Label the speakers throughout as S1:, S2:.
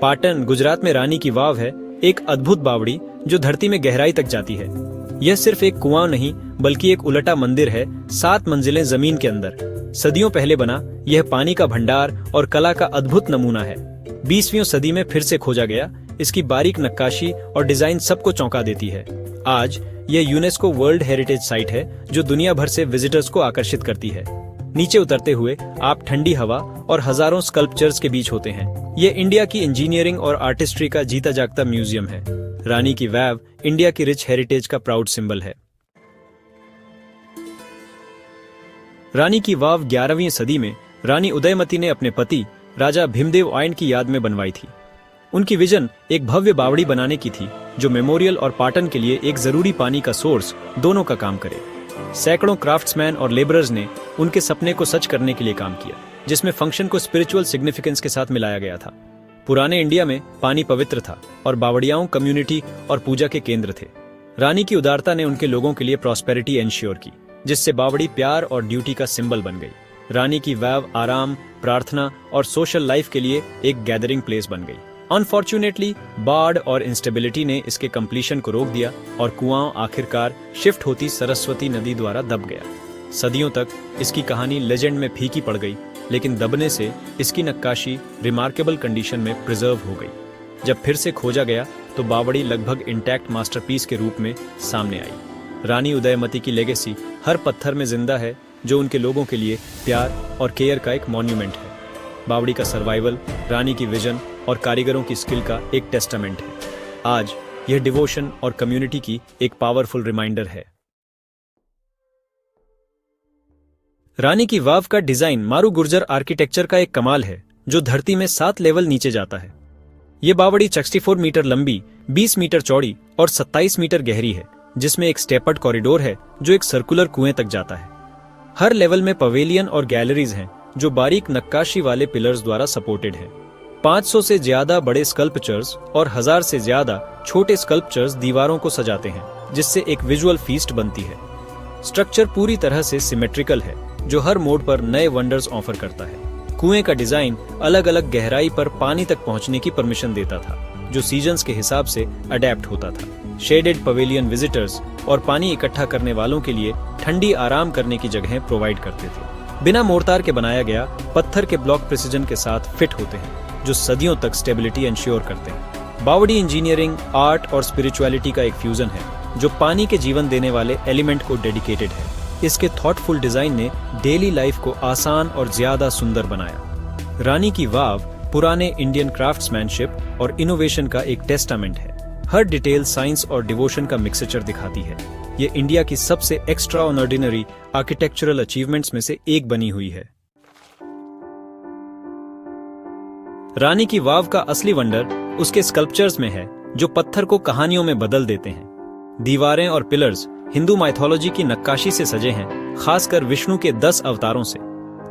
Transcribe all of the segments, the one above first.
S1: पाटन, गुजरात में रानी की वाव है एक अद्भुत बावड़ी जो धरती में गहराई तक जाती है। यह सिर्फ एक कुआं नहीं बल्कि एक उलटा मंदिर है, 7 मंजिलें जमीन के अंदर। सदियों पहले बना, यह पानी का भंडार और कला का अद्भुत नमूना है। 20वीं सदी में फिर से खोजा गया, इसकी बारीक नक्काशी और डिजाइन सबको चौंका देती है। आज यह यूनेस्को वर्ल्ड हेरिटेज साइट है जो दुनिया भर से विजिटर्स को आकर्षित करती है। नीचे उतरते हुए आप ठंडी हवा और हजारों स्कल्पचर्स के बीच होते हैं। ये इंडिया की इंजीनियरिंग और आर्टिस्ट्री का जीता जागता म्यूजियम है। रानी की वाव इंडिया की रिच हेरिटेज का प्राउड सिंबल है। रानी की वाव 11वीं सदी में रानी उदयमती ने अपने पति राजा भीमदेव आयन की याद में बनवाई थी। उनकी विजन एक भव्य बावड़ी बनाने की थी जो मेमोरियल और पाटन के लिए एक जरूरी पानी का सोर्स दोनों का काम करे। सैकड़ों क्राफ्ट्समैन और लेबरर्स ने उनके सपने को सच करने के लिए काम किया, जिसमें फंक्शन को स्पिरिचुअल सिग्निफिकेंस के साथ मिलाया गया था। पुराने इंडिया में पानी पवित्र था और बावड़ियाओं कम्युनिटी और पूजा के केंद्र थे। रानी की उदारता ने उनके लोगों के लिए प्रॉस्पेरिटी एंश्योर की, जिससे बावड़ी प्यार और ड्यूटी का सिंबल बन गई। रानी की वाव आराम, प्रार्थना और सोशल लाइफ के लिए एक गैदरिंग प्लेस बन गई। अनफॉर्चुनेटली बाढ़ और इंस्टेबिलिटी ने इसके कंप्लीशन को रोक दिया और कुआं आखिरकार शिफ्ट होती सरस्वती नदी द्वारा दब गया। सदियों तक इसकी कहानी लेजेंड में फीकी पड़ गई, लेकिन दबने से इसकी नक्काशी रिमार्केबल कंडीशन में प्रिजर्व हो गई। जब फिर से खोजा गया तो बावड़ी लगभग इंटैक्ट मास्टरपीस के रूप में सामने आई। रानी उदयमती की लेगेसी हर पत्थर में जिंदा है, जो उनके लोगों के लिए प्यार और केयर का एक मॉन्यूमेंट है। बावड़ी का सर्वाइवल रानी की विजन और कारीगरों की स्किल का एक टेस्टामेंट है। आज यह डिवोशन और कम्युनिटी की एक पावरफुल रिमाइंडर है। रानी की वाव का डिजाइन मारू गुर्जर आर्किटेक्चर का एक कमाल है, जो धरती में 7 लेवल नीचे जाता है। यह बावड़ी 64 मीटर लंबी, 20 मीटर चौड़ी और 27 मीटर गहरी है, जिसमें एक स्टेपर्ड कॉरिडोर है जो एक सर्कुलर कुएं तक जाता है। हर लेवल में पवेलियन और गैलरीज हैं जो बारीक नक्काशी वाले पिलर्स द्वारा सपोर्टेड हैं। 500 से ज्यादा बड़े स्कल्पचर्स और 1000 से ज्यादा छोटे स्कल्पचर्स दीवारों को सजाते हैं, जिससे एक विजुअल फीस्ट बनती है। स्ट्रक्चर पूरी तरह से सिमेट्रिकल है, जो हर मोड पर नए वंडर्स ऑफर करता है। कुएं का डिजाइन अलग अलग गहराई पर पानी तक पहुंचने की परमिशन देता था, जो सीजन्स के हिसाब से अडेप्ट होता था। शेडेड पवेलियन विजिटर्स और पानी इकट्ठा करने वालों के लिए ठंडी आराम करने की जगहें प्रोवाइड करते थे। बिना मोर्टार के बनाया गया पत्थर के ब्लॉक प्रिसिजन के साथ फिट होते हैं, जो सदियों तक स्टेबिलिटी एंश्योर करते हैं। बावड़ी इंजीनियरिंग, आर्ट और स्पिरिचुअलिटी का एक फ्यूजन है, जो पानी के जीवन देने वाले एलिमेंट को डेडिकेटेड है। इसके थॉटफुल डिजाइन ने डेली लाइफ को आसान और ज्यादा सुंदर बनाया। रानी की वाव पुराने इंडियन क्राफ्ट्समैनशिप और इनोवेशन का एक टेस्टामेंट है। हर डिटेल साइंस और डिवोशन का मिक्सचर दिखाती है। ये इंडिया की सबसे एक्स्ट्राऑर्डिनरी आर्किटेक्चरल अचीवमेंट्स में से एक बनी हुई है। रानी की वाव का असली वंडर उसके स्कल्पचर्स में है, जो पत्थर को कहानियों में बदल देते हैं। दीवारें और पिलर्स हिंदू माइथोलॉजी की नक्काशी से सजे हैं, खासकर विष्णु के 10 अवतारों से।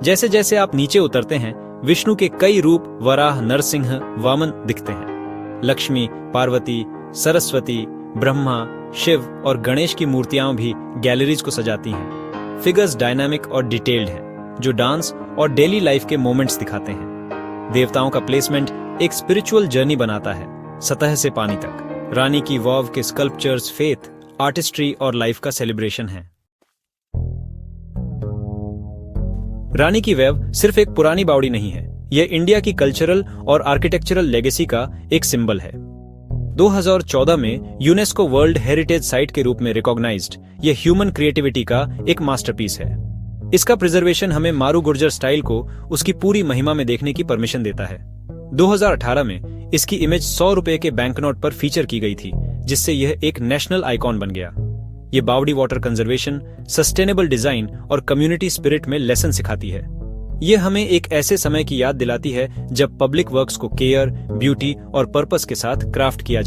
S1: जैसे जैसे आप नीचे उतरते हैं, विष्णु के कई रूप वराह, नरसिंह, वामन दिखते हैं। लक्ष्मी, पार्वती, सरस्वती, ब्रह्मा, शिव और गणेश की मूर्तियां भी गैलरीज को सजाती हैं। फिगर्स डायनामिक और डिटेल्ड हैं, जो डांस और डेली लाइफ के मोमेंट्स दिखाते हैं। देवताओं का प्लेसमेंट एक स्पिरिचुअल जर्नी बनाता है, सतह से पानी तक। रानी की वाव के स्कल्पचर्स फेथ, आर्टिस्ट्री और लाइफ का सेलिब्रेशन है। रानी की वाव सिर्फ एक पुरानी बावड़ी नहीं है, यह इंडिया की कल्चरल और आर्किटेक्चरल लेगेसी का एक सिंबल है। 2014 में यूनेस्को वर्ल्ड हेरिटेज साइट के रूप में रिकॉग्नाइज्ड, यह ह्यूमन क्रिएटिविटी का एक मास्टरपीस है। इसका प्रिजर्वेशन हमें मारू गुर्जर स्टाइल को उसकी पूरी महिमा में देखने की परमिशन देता है। 2018 में इसकी इमेज 100 रुपए के बैंकनोट पर फीचर की गई थी, जिससे यह एक नेशनल आइकॉन बन गया। ये बावड़ी वाटर कंजर्वेशन, सस्टेनेबल डिजाइन और कम्युनिटी स्पिरिट में लेसन सिखाती है। ये हमें एक ऐसे समय की याद दिलाती है जब पब्लिक वर्क्स को केयर, ब्यूटी और पर्पस के साथ क्राफ्ट किया